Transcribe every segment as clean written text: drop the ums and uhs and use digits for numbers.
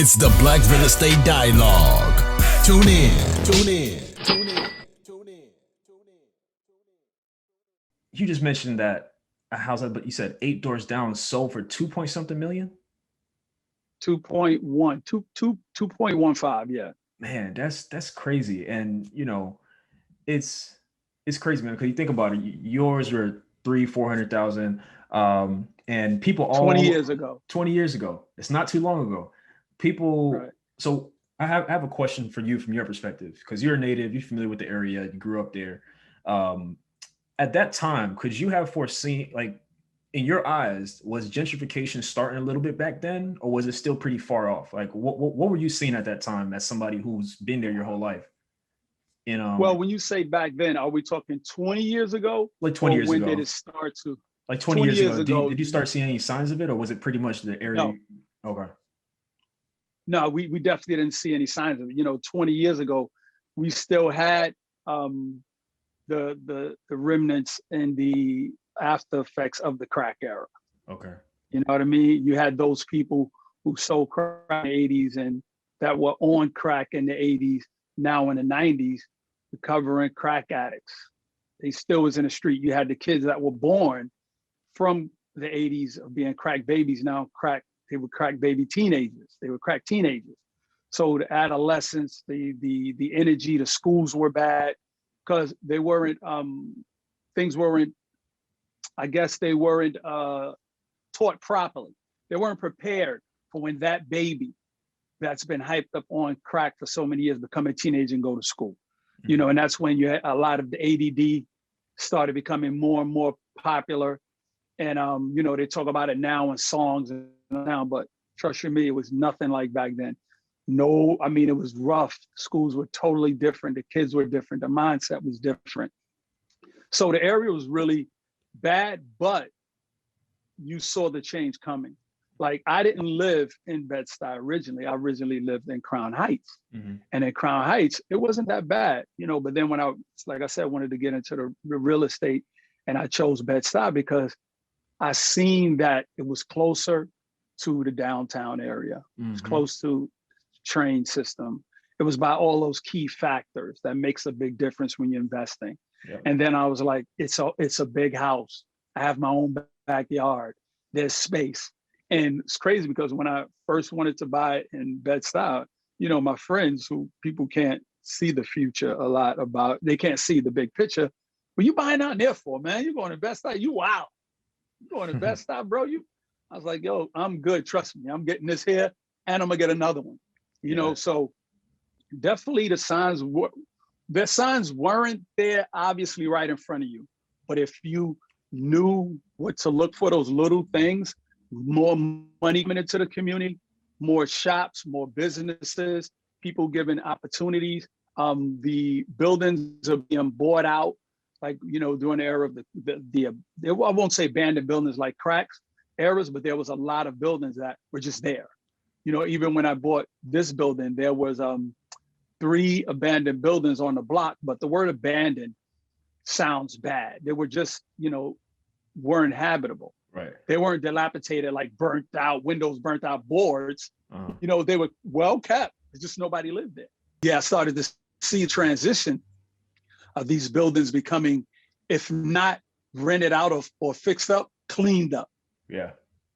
It's the Black Real Estate Dialogue. Tune in. Tune in. Tune in. Tune in. You just mentioned that a house, but you said 8 doors down sold for 2 point something million. 2.1, 2.15. Yeah. Man, that's crazy. And it's it's crazy, man. Because you think about it, yours were 400,000, and people 20 all years ago. 20 years ago. It's not too long ago. People. Right. So I have a question for you from your perspective, because you're a native, you're familiar with the area, you grew up there. Um, at that time, could you have foreseen, like, in your eyes, was gentrification starting a little bit back then, or was it still pretty far off? Like, what were you seeing at that time as somebody who's been there your whole life? In Well, when you say back then, are we talking 20 years ago, like 20 or years when did ago, it start to? like 20 20 years years ago, ago, did you start seeing any signs of it, or was it pretty much the area? no, Okay. no, we definitely didn't see any signs of it. 20 years ago, we still had um, the remnants and the after effects of the crack era. Okay. You know what I mean? You had those people who sold crack in the 80s and that were on crack in the 80s, now in the 90s, recovering crack addicts. They still was in the street. You had the kids that were born from the 80s of being crack babies, they were crack baby teenagers. They were crack teenagers. So the adolescence, the energy, the schools were bad because they weren't, things weren't, I guess they weren't taught properly. They weren't prepared for when that baby that's been hyped up on crack for so many years become a teenager and go to school. And that's when you had a lot of the ADD started becoming more and more popular. And they talk about it now in songs and now, but trust you me, it was nothing like back then. No, I mean, it was rough. Schools were totally different. The kids were different. The mindset was different. So the area was really bad, but you saw the change coming. Like, I didn't live in Bed-Stuy originally. I originally lived in Crown Heights. Mm-hmm. And in Crown Heights, it wasn't that bad, but then when I, like I said, wanted to get into the real estate, and I chose Bed-Stuy because I seen that it was closer to the downtown area. It was close to train system. It was by all those key factors that makes a big difference when you're investing. Yep. And then I was like, it's a big house. I have my own backyard. There's space. And it's crazy because when I first wanted to buy it in Bed-Stuy, my friends who people can't see the future a lot about, they can't see the big picture. What you buying out there for, man? You going to Bed-Stuy? You wow. You going to Bed-Stuy, bro? I was like, yo, I'm good. Trust me. I'm getting this here and I'm gonna get another one. So definitely the signs weren't there obviously right in front of you. But if you knew what to look for, those little things, more money coming into the community, more shops, more businesses, people given opportunities. The buildings are being bought out, like, during the era of I won't say abandoned buildings like cracks eras, but there was a lot of buildings that were just there. Even when I bought this building, there was 3 abandoned buildings on the block, but the word abandoned sounds bad. They were just, weren't habitable. Right. They weren't dilapidated, like burnt out windows, burnt out boards. They were well kept. It's just nobody lived there. Yeah, I started to see a transition of these buildings becoming, if not rented out of or fixed up, cleaned up. Yeah.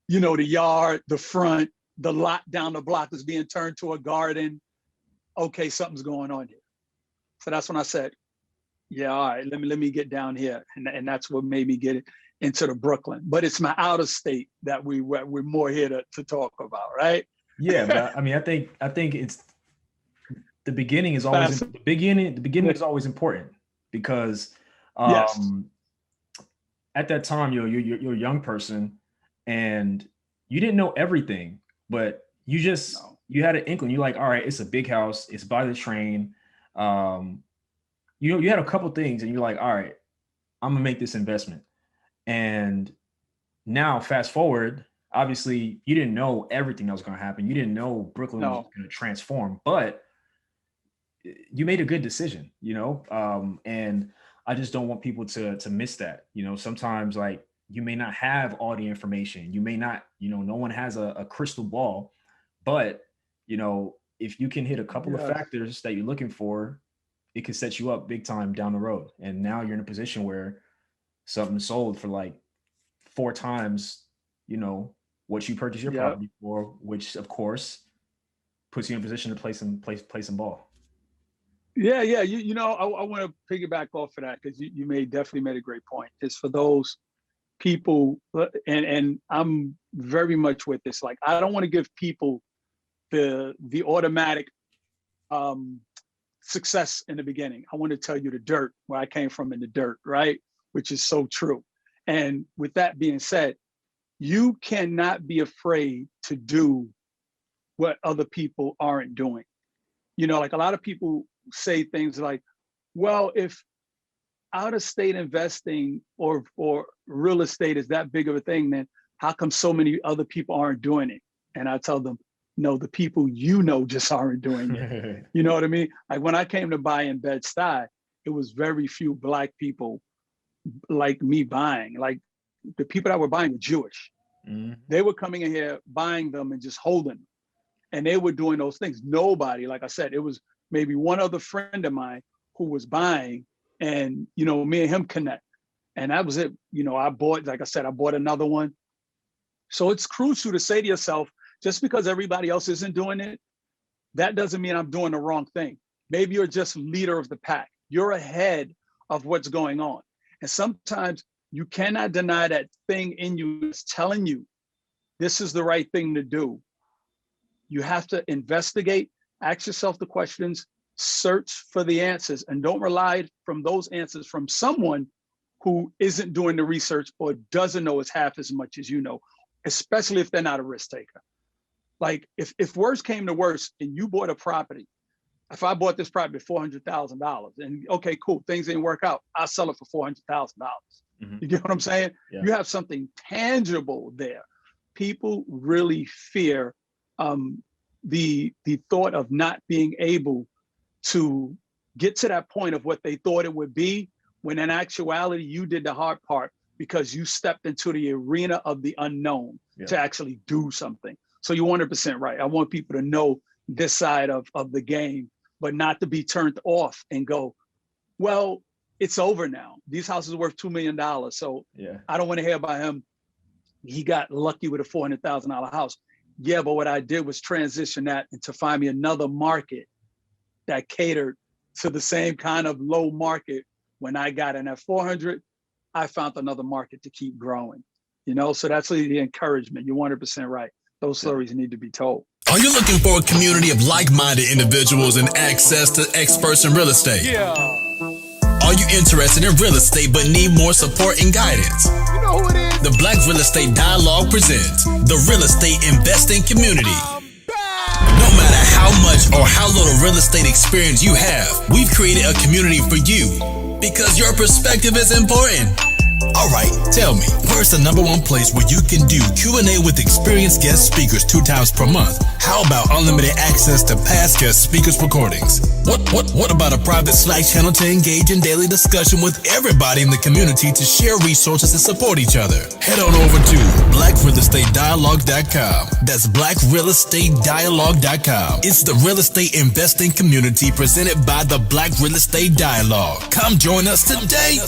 The yard, the front, the lot down the block is being turned to a garden. Okay, something's going on here. So that's when I said, yeah, all right, let me get down here. And that's what made me get it into the Brooklyn. But it's my out of state that we're more here to talk about, right? Yeah, but I mean, I think it's the beginning is always the beginning is always important because yes. At that time you're a young person and you didn't know everything, but you had an inkling. You're like, all right, it's a big house, it's by the train. You had a couple things and you're like, all right, I'm gonna make this investment. And now fast forward, obviously you didn't know everything that was going to happen. You didn't know Brooklyn was going to transform, but you made a good decision, and I just don't want people to miss that. Sometimes, like, you may not have all the information. You may not, no one has a crystal ball, but you know, if you can hit a couple of Yes. factors that you're looking for, it could set you up big time down the road. And now you're in a position where something sold for like 4 times, you know, what you purchased your Yep. property for, which of course puts you in a position to play some ball. Yeah, yeah. You know, I want to piggyback off of that because you definitely made a great point. It's for those people, and I'm very much with this. Like, I don't want to give people the automatic um, success in the beginning. I want to tell you the dirt, where I came from in the dirt, right? Which is so true. And with that being said, you cannot be afraid to do what other people aren't doing. You know, like a lot of people say things like, well, if out of state investing or real estate is that big of a thing, then how come so many other people aren't doing it? And I tell them, no, the people you know just aren't doing it. You know what I mean? Like when I came to buy in Bed-Stuy, it was very few Black people like me buying. Like the people that were buying were Jewish. Mhm. They were coming in here, buying them and just holding them. And they were doing those things. Nobody, like I said, it was maybe one other friend of mine who was buying, and you know, me and him connect. And that was it. You know, I bought, like I said, I bought another one. So it's crucial to say to yourself, just because everybody else isn't doing it, that doesn't mean I'm doing the wrong thing. Maybe you're just leader of the pack. You're ahead of what's going on. And sometimes you cannot deny that thing in you is telling you this is the right thing to do. You have to investigate, ask yourself the questions, search for the answers, and don't rely from those answers from someone who isn't doing the research or doesn't know as half as much as you know, especially if they're not a risk taker. Like if worse came to worse and you bought a property, if I bought this property for $400,000 and okay, cool, things didn't work out, I'll sell it for $400,000. Mhm. You get what I'm saying? Yeah. You have something tangible there. People really fear the thought of not being able to get to that point of what they thought it would be, when in actuality you did the hard part because you stepped into the arena of the unknown to actually do something. So you're 100% right. I want people to know this side of the game, but not to be turned off and go, well, it's over now. These houses are worth $2 million. So Yeah. I don't want to hear about him. He got lucky with a $400,000 house. Yeah, but what I did was transition that and to find me another market that catered to the same kind of low market. When I got in at 400, I found another market to keep growing. You know, so that's the encouragement. You're 100% right. Those stories need to be told. Are you looking for a community of like-minded individuals and access to experts in real estate? Yeah. Are you interested in real estate but need more support and guidance? You know who it is? The Black Real Estate Dialogue presents the Real Estate Investing Community. No matter how much or how little real estate experience you have, we've created a community for you because your perspective is important. All right, tell me, where's the #1 place where you can do Q&A with experienced guest speakers 2 times per month? How about unlimited access to past guest speakers' recordings? What about a private Slack channel to engage in daily discussion with everybody in the community to share resources and support each other? Head on over to blackrealestatedialogue.com. That's blackrealestatedialogue.com. It's the real estate investing community presented by the Black Real Estate Dialogue. Come join us today.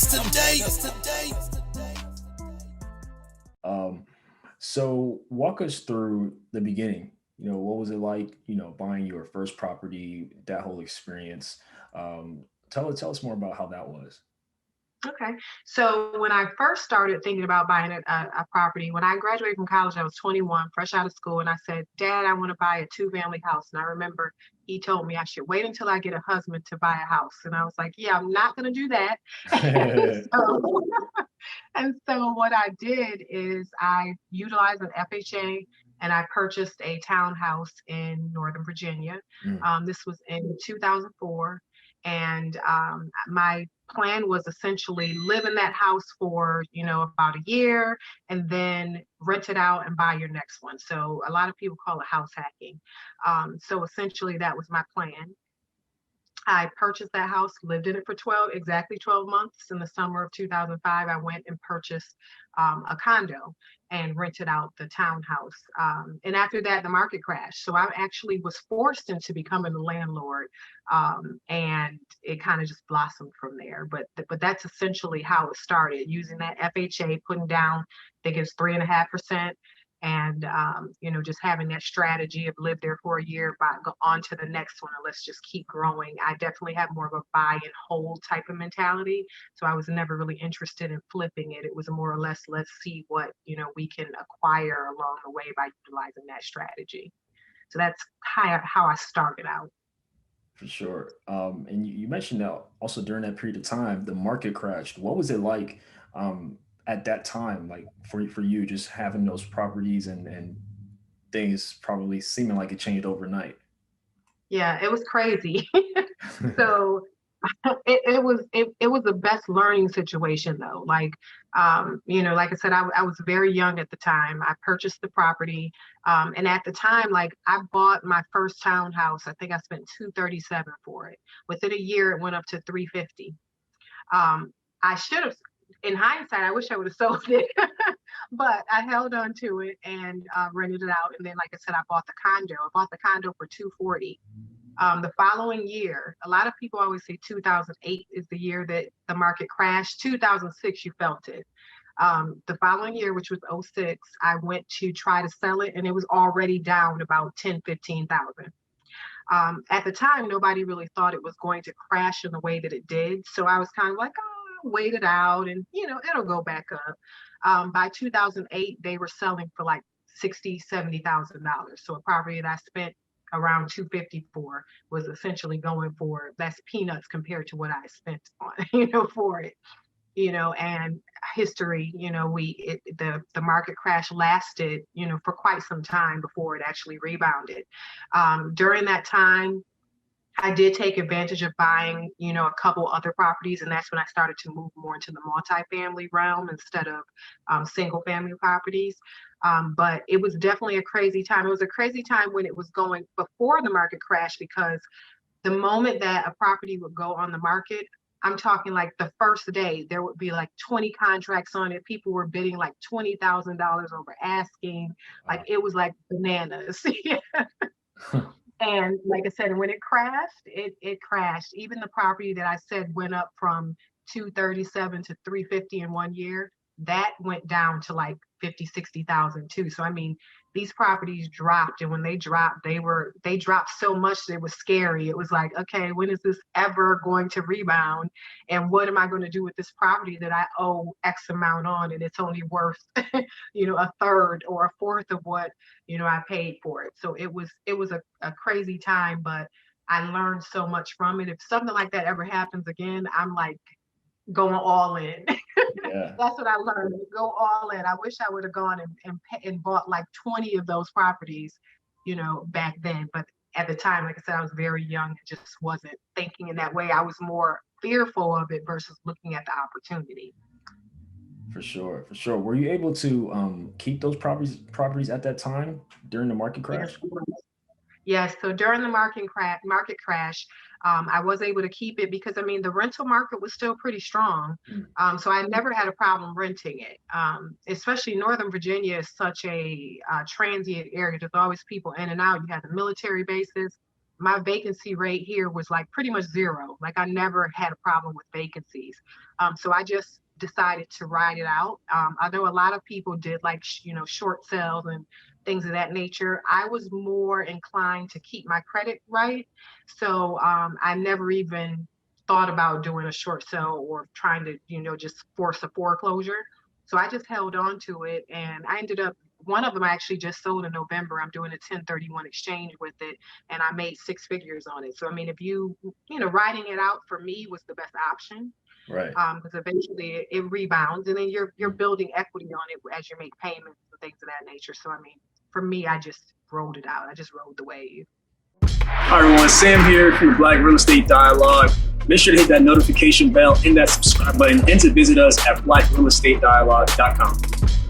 So walk us through the beginning. You know, what was it like, you know, buying your first property, that whole experience? Tell us more about how that was. Okay. So when I first started thinking about buying a property, when I graduated from college, I was 21, fresh out of school. And I said, Dad, I want to buy a 2-family house. And I remember he told me I should wait until I get a husband to buy a house. And I was like, yeah, I'm not going to do that. And so what I did is I utilized an FHA and I purchased a townhouse in Northern Virginia. This was in 2004. And my plan was essentially live in that house for, about a year and then rent it out and buy your next one. So a lot of people call it house hacking. So essentially that was my plan. I purchased that house, lived in it for exactly 12 months. In the summer of 2005, I went and purchased a condo and rented out the townhouse. And after that, the market crashed. So I actually was forced into becoming a landlord, and it kind of just blossomed from there. But that's essentially how it started, using that FHA, putting down, I think it's 3.5%. And, just having that strategy of live there for a year, go on to the next one, and let's just keep growing. I definitely have more of a buy and hold type of mentality. So I was never really interested in flipping it. It was more or less, let's see what, we can acquire along the way by utilizing that strategy. So that's how I started out. For sure. And you mentioned that also during that period of time, the market crashed. What was it like at that time, like for you, just having those properties and things probably seeming like it changed overnight? Yeah, it was crazy. So it was the best learning situation though. Like, like I said, I was very young at the time. I purchased the property. And at the time, like I bought my first townhouse. I think I spent $237 for it. Within a year, it went up to $350. I should have, in hindsight, I wish I would have sold it, but I held on to it and rented it out. And then, like I said, I bought the condo. I bought the condo for $240. The following year, a lot of people always say 2008 is the year that the market crashed. 2006, you felt it. The following year, which was 2006, I went to try to sell it, and it was already down about 10, 15,000. At the time, nobody really thought it was going to crash in the way that it did. So I was kind of like, wait it out, and it'll go back up. By 2008, they were selling for like $60,000, $70,000. So a property that I spent around $250 for was essentially going for, that's peanuts compared to what I spent on, for it. And history, the market crash lasted, for quite some time before it actually rebounded. During that time, I did take advantage of buying, a couple other properties, and that's when I started to move more into the multifamily realm instead of single family properties. But it was definitely a crazy time. It was a crazy time when it was going before the market crash, because the moment that a property would go on the market, I'm talking like the first day, there would be like 20 contracts on it. People were bidding like $20,000 over asking. Like it was like bananas. And like I said, when it crashed, it crashed. Even the property that I said went up from 237 to 350 in 1 year, that went down to like 50, 60,000 too. So I mean, these properties dropped, and when they dropped, they dropped so much that it was scary. It was like, okay, when is this ever going to rebound? And what am I going to do with this property that I owe X amount on, and it's only worth, a third or a fourth of what, I paid for it. So it was a crazy time, but I learned so much from it. If something like that ever happens again, I'm like going all in. Yeah. That's what I learned. Go all in. I wish I would have gone and bought like 20 of those properties, back then. But at the time, like I said, I was very young and just wasn't thinking in that way. I was more fearful of it versus looking at the opportunity. For sure. Were you able to keep those properties at that time during the market crash? Yes. So during the market crash, I was able to keep it because, the rental market was still pretty strong. So I never had a problem renting it. Especially Northern Virginia is such a transient area. There's always people in and out. You have the military bases. My vacancy rate here was like pretty much zero. Like I never had a problem with vacancies. So I just decided to ride it out. I know a lot of people did like, short sales and things of that nature. I was more inclined to keep my credit right. So I never even thought about doing a short sale or trying to, just force a foreclosure. So I just held on to it, and I ended up, one of them I actually just sold in November. I'm doing a 1031 exchange with it, and I made 6 figures on it. So, if riding it out for me was the best option. Right. Because eventually it rebounds, and then you're building equity on it as you make payments and things of that nature. So, for me, I just rolled it out. I just rode the wave. Hi everyone, Sam here from the Black Real Estate Dialogue. Make sure to hit that notification bell and that subscribe button, and to visit us at blackrealestatedialogue.com.